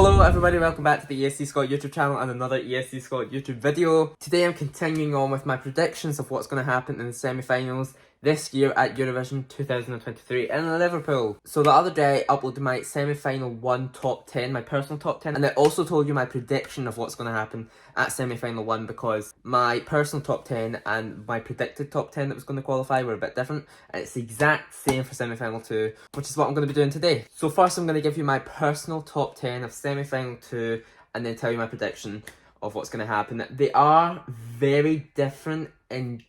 Hello everybody, welcome back to the ESC Scot YouTube channel and another ESC Scot YouTube video. Today I'm continuing on with my predictions of what's going to happen in the semi-finals this year at Eurovision 2023 in Liverpool. So the other day I uploaded my semi-final 1 top 10, my personal top 10, and I also told you my prediction of what's going to happen at semi-final 1 because my personal top 10 and my predicted top 10 that was going to qualify were a bit different, and it's the exact same for semi-final 2, which is what I'm going to be doing today. So first I'm going to give you my personal top 10 of semi-final 2 and then tell you my prediction of what's going to happen. They are very different in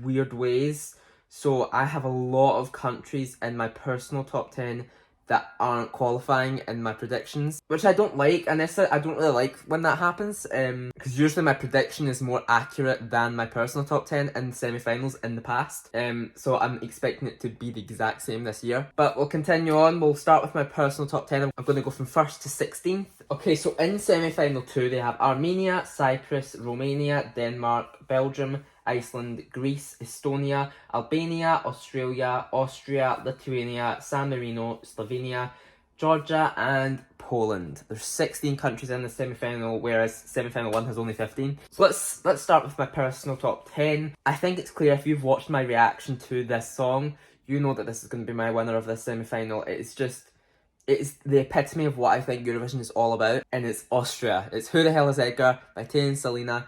weird ways. So I have a lot of countries in my personal top 10 that aren't qualifying in my predictions, which I don't like, and I don't really like when that happens, because usually my prediction is more accurate than my personal top 10 in semi-finals in the past, so I'm expecting it to be the exact same this year. But we'll continue on. We'll start with my personal top 10. I'm going to go from 1st to 16th. Okay, so in semi-final 2 they have Armenia, Cyprus, Romania, Denmark, Belgium, Iceland, Greece, Estonia, Albania, Australia, Austria, Lithuania, San Marino, Slovenia, Georgia and Poland. There's 16 countries in the semi-final, whereas semi-final 1 has only 15. So let's start with my personal top 10. I think it's clear if you've watched my reaction to this song, you know that this is going to be my winner of this semi-final. It's the epitome of what I think Eurovision is all about, and it's Austria. It's Who the Hell is Edgar by Tay and Selena.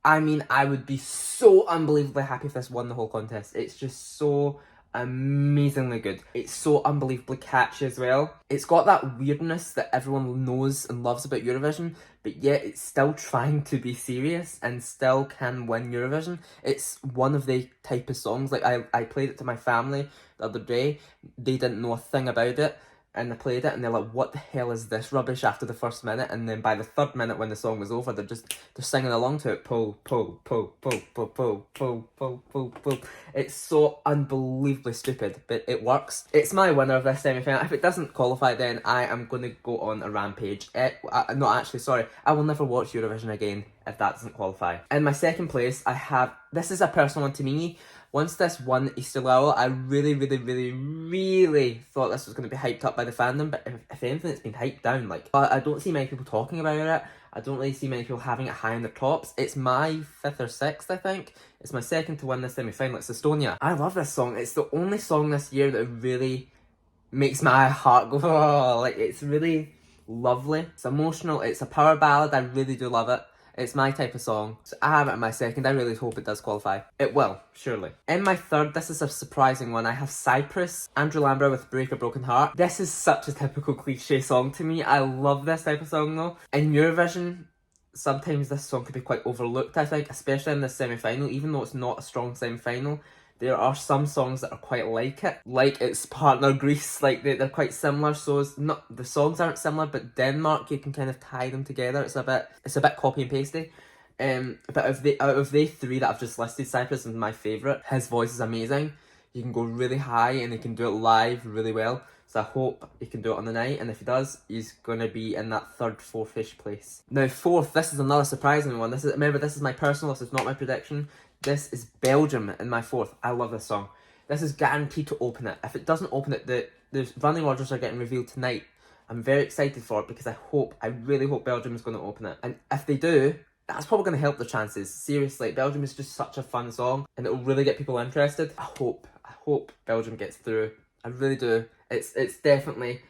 I mean, I would be so unbelievably happy if this won the whole contest. It's just so amazingly good. It's so unbelievably catchy as well. It's got that weirdness that everyone knows and loves about Eurovision, but yet it's still trying to be serious and still can win Eurovision. It's one of the type of songs, like I played it to my family the other day. They didn't know a thing about it. And I played it and they're like, what the hell is this rubbish after the first minute? And then by the third minute when the song was over, they're singing along to it. Pull, pull, pull, pull, pull, pull, pull, pull, pull, pull. It's so unbelievably stupid, but it works. It's my winner of this semi-final. If it doesn't qualify, then I am going to go on a rampage. No, actually, sorry. I will never watch Eurovision again if that doesn't qualify. In my second place, I have, this is a personal one to me. Once this won Easter Lull, I really thought this was going to be hyped up by the fandom, but if anything, it's been hyped down. Like, I don't see many people talking about it. I don't really see many people having it high in the tops. It's my 5th or 6th, I think. It's my second to win this semi-final. It's Estonia. I love this song. It's the only song this year that really makes my heart go, oh, like, it's really lovely. It's emotional. It's a power ballad. I really do love it. It's my type of song. So I have it in my second. I really hope it does qualify. It will, surely. In my third, this is a surprising one. I have Cyprus, Andrew Lambert with Break a Broken Heart. This is such a typical cliche song to me. I love this type of song though. In Eurovision, sometimes this song could be quite overlooked, I think, especially in this semi-final. Even though it's not a strong semi-final, there are some songs that are quite like it. Like its partner Greece, like they're quite similar. So it's not, the songs aren't similar, but Denmark, you can kind of tie them together. It's a bit copy and pasty. But out of the three that I've just listed, Cyprus is my favourite. His voice is amazing. He can go really high and he can do it live really well. So I hope he can do it on the night, and if he does, he's going to be in that 3rd, 4th-ish place. Now 4th, this is another surprising one. Remember, this is my personal, this is not my prediction. This is Belgium in my 4th. I love this song. This is guaranteed to open it. If it doesn't open it, the running orders are getting revealed tonight. I'm very excited for it because I really hope Belgium is going to open it. And if they do, that's probably going to help the chances. Seriously, Belgium is just such a fun song and it will really get people interested. I hope Belgium gets through. I really do. It's definitely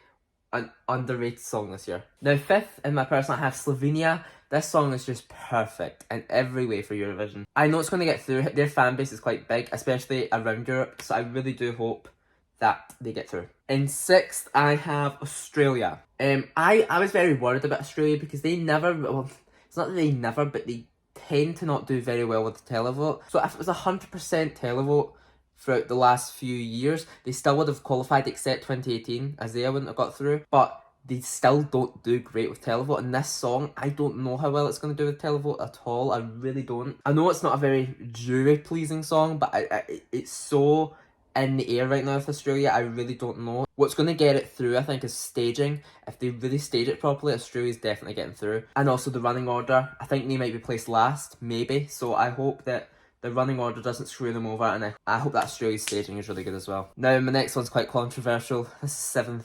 an underrated song this year. Now 5th in my personal, I have Slovenia. This song is just perfect in every way for Eurovision. I know it's going to get through. Their fan base is quite big, especially around Europe, so I really do hope that they get through. In 6th, I have Australia. I was very worried about Australia because they never, well, it's not that they never, but they tend to not do very well with the televote. So if it was 100% televote throughout the last few years, they still would have qualified except 2018, as they wouldn't have got through. But they still don't do great with televote, and this song, I don't know how well it's going to do with televote at all. I really don't. I know it's not a very jury-pleasing song, but it's so in the air right now with Australia, I really don't know. What's going to get it through, I think, is staging. If they really stage it properly, Australia's definitely getting through. And also the running order. I think they might be placed last, maybe. So I hope that the running order doesn't screw them over, and I hope that Australia's staging is really good as well. Now, my next one's quite controversial. This is 7th.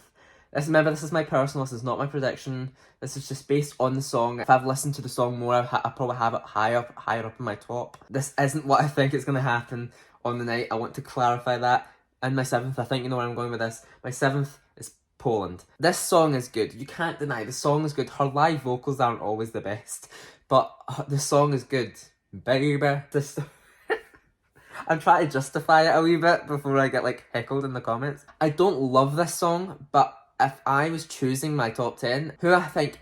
Remember, this is my personal, this is not my prediction. This is just based on the song. If I've listened to the song more, I probably have it higher up in my top. This isn't what I think is going to happen on the night. I want to clarify that. And my 7th, I think you know where I'm going with this. My 7th is Poland. This song is good. You can't deny the song is good. Her live vocals aren't always the best, but the song is good. Baby, I'm trying to justify it a wee bit before I get like heckled in the comments. I don't love this song, but if I was choosing my top 10, who I think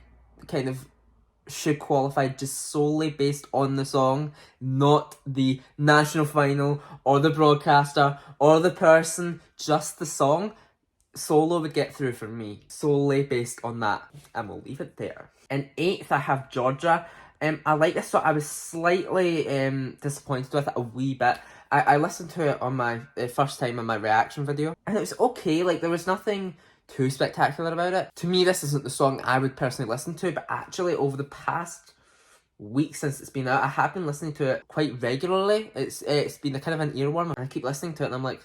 kind of should qualify just solely based on the song, not the national final or the broadcaster or the person, just the song, Solo would get through for me, solely based on that. And we'll leave it there. In 8th, I have Georgia. I like this song. I was slightly disappointed with it a wee bit. I listened to it on my first time in my reaction video, and it was okay. Like, there was nothing too spectacular about it. To me, this isn't the song I would personally listen to, but actually over the past week since it's been out, I have been listening to it quite regularly. It's been a kind of an earworm, and I keep listening to it and I'm like,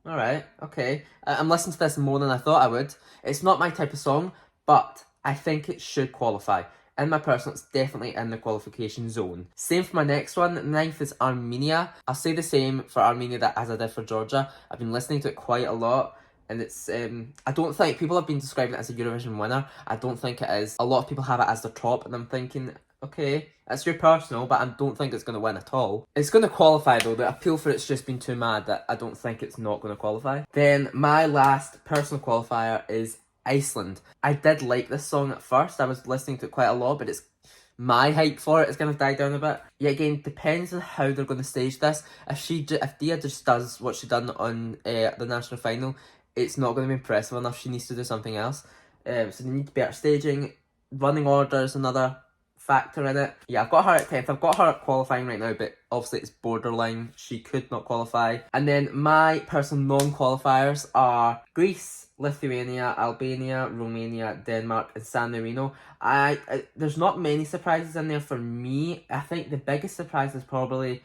alright, okay. I'm listening to this more than I thought I would. It's not my type of song, but I think it should qualify. In my personal, it's definitely in the qualification zone. Same for my next one. 9th is Armenia. I'll say the same for Armenia as I did for Georgia. I've been listening to it quite a lot. And it's, I don't think, people have been describing it as a Eurovision winner. I don't think it is. A lot of people have it as their top, and I'm thinking, okay, that's your personal, but I don't think it's going to win at all. It's going to qualify though. The appeal for it's just been too mad that I don't think it's not going to qualify. Then my last personal qualifier is Iceland. I did like this song at first. I was listening to it quite a lot, but it's my hype for it is going to die down a bit. Yeah, again, depends on how they're going to stage this. If Dia just does what she done on the national final, it's not going to be impressive enough. She needs to do something else. So they need better staging. Running order is another factor in it. Yeah, I've got her at 10th. I've got her qualifying right now, but obviously it's borderline. She could not qualify. And then my personal non-qualifiers are Greece, Lithuania, Albania, Romania, Denmark, and San Marino. There's not many surprises in there for me. I think the biggest surprise is probably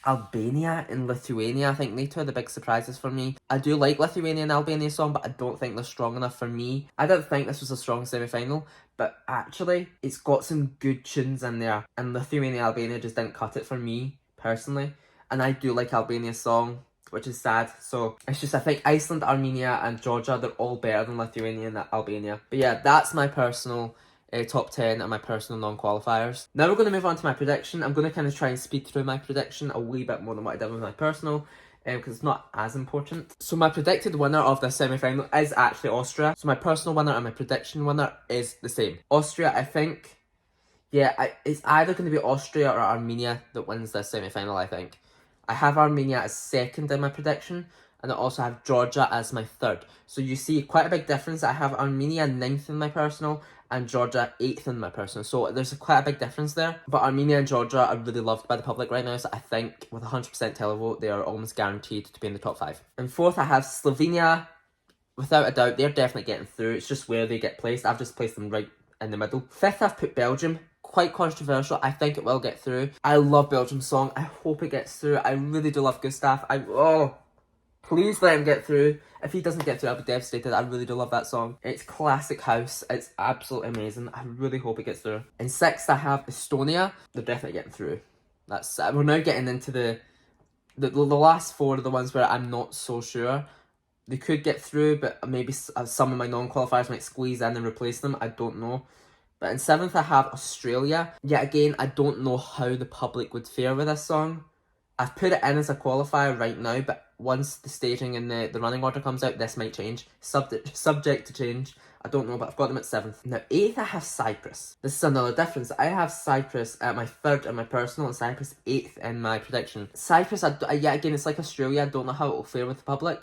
Albania and Lithuania. I think they two are the big surprises for me. I do like Lithuania and Albania song, but I don't think they're strong enough for me. I didn't think this was a strong semi-final, but actually it's got some good tunes in there, and Lithuania and Albania just didn't cut it for me personally. And I do like Albania's song, which is sad. So it's just, I think Iceland, Armenia and Georgia, they're all better than Lithuania and Albania. But yeah, that's my personal top 10 and my personal non-qualifiers. Now we're going to move on to my prediction. I'm going to kind of try and speed through my prediction a wee bit more than what I did with my personal, because it's not as important. So my predicted winner of the semi-final is actually Austria. So my personal winner and my prediction winner is the same. Austria, I think, yeah, it's either going to be Austria or Armenia that wins this semi-final, I think. I have Armenia as second in my prediction, and I also have Georgia as my third. So you see quite a big difference. I have Armenia 9th in my personal and Georgia 8th in my personal. So there's quite a big difference there. But Armenia and Georgia are really loved by the public right now, so I think with 100% televote, they are almost guaranteed to be in the top 5. And 4th, I have Slovenia. Without a doubt, they're definitely getting through. It's just where they get placed. I've just placed them right in the middle. 5th, I've put Belgium. Quite controversial. I think it will get through. I love Belgium's song. I hope it gets through. I really do love Gustav. Please let him get through. If he doesn't get through, I'll be devastated. I really do love that song. It's classic house. It's absolutely amazing. I really hope it gets through. In 6th, I have Estonia. They're definitely getting through. That's we're now getting into the last 4 are the ones where I'm not so sure. They could get through, but maybe some of my non-qualifiers might squeeze in and replace them. I don't know. But in 7th, I have Australia. Yeah, again, I don't know how the public would fare with this song. I've put it in as a qualifier right now, but once the staging and the running order comes out, this might change. Subject to change. I don't know, but I've got them at 7th. Now, 8th, I have Cyprus. This is another difference. I have Cyprus at my 3rd in my personal and Cyprus 8th in my prediction. Cyprus, yeah, again, it's like Australia. I don't know how it will fare with the public.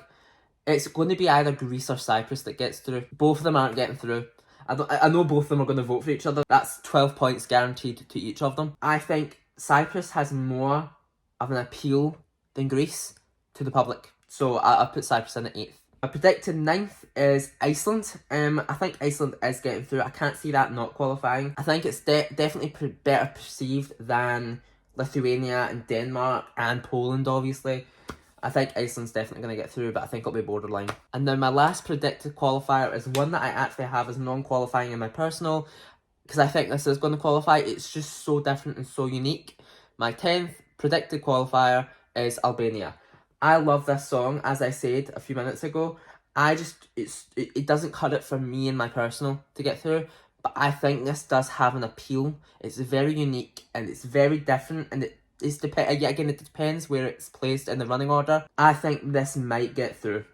It's going to be either Greece or Cyprus that gets through. Both of them aren't getting through. I know both of them are going to vote for each other. That's 12 points guaranteed to each of them. I think Cyprus has more of an appeal than Greece to the public. So I'll put Cyprus in at 8th. My predicted 9th is Iceland. I think Iceland is getting through. I can't see that not qualifying. I think it's definitely better perceived than Lithuania and Denmark and Poland, obviously. I think Iceland's definitely going to get through, but I think it'll be borderline. And now my last predicted qualifier is one that I actually have as non-qualifying in my personal, because I think this is going to qualify. It's just so different and so unique. My 10th predicted qualifier is Albania. I love this song, as I said a few minutes ago. It doesn't cut it for me in my personal to get through, but I think this does have an appeal. It's very unique and it's very different, and it depends where it's placed in the running order. I think this might get through.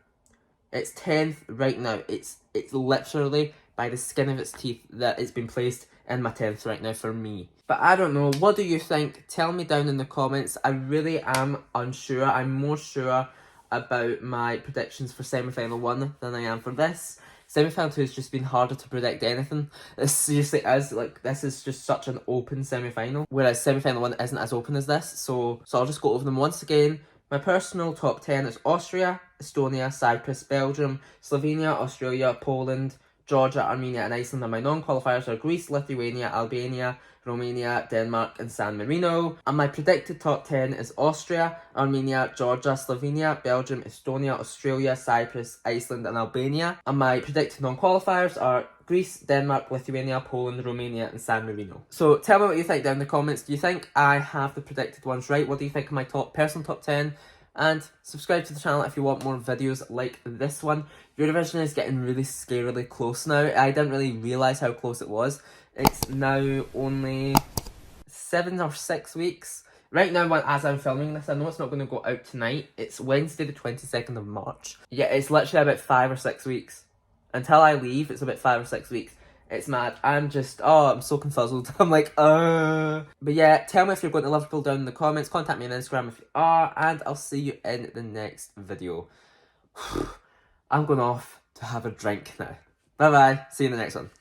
It's 10th right now. It's literally by the skin of its teeth that it's been placed in my 10th right now for me. But I don't know, what do you think? Tell me down in the comments. I really am unsure. I'm more sure about my predictions for semi-final 1 than I am for this. Semi-final 2 has just been harder to predict anything. This seriously is, like, this is just such an open semi-final, whereas semi-final 1 isn't as open as this, so I'll just go over them once again. My personal top 10 is Austria, Estonia, Cyprus, Belgium, Slovenia, Australia, Poland, Georgia, Armenia and Iceland. And my non-qualifiers are Greece, Lithuania, Albania, Romania, Denmark and San Marino. And my predicted top 10 is Austria, Armenia, Georgia, Slovenia, Belgium, Estonia, Australia, Cyprus, Iceland and Albania. And my predicted non-qualifiers are Greece, Denmark, Lithuania, Poland, Romania and San Marino. So tell me what you think down in the comments. Do you think I have the predicted ones right? What do you think of my personal top 10? And subscribe to the channel if you want more videos like this one. Eurovision is getting really scarily close now. I didn't really realise how close it was. It's now only 7 or 6 weeks. Right now, as I'm filming this, I know it's not going to go out tonight. It's Wednesday the 22nd of March. Yeah, it's literally about 5 or 6 weeks. Until I leave, it's about 5 or 6 weeks. It's mad. I'm so confuzzled. I'm like, But yeah, tell me if you're going to Liverpool down in the comments. Contact me on Instagram if you are. And I'll see you in the next video. I'm going off to have a drink now. Bye bye. See you in the next one.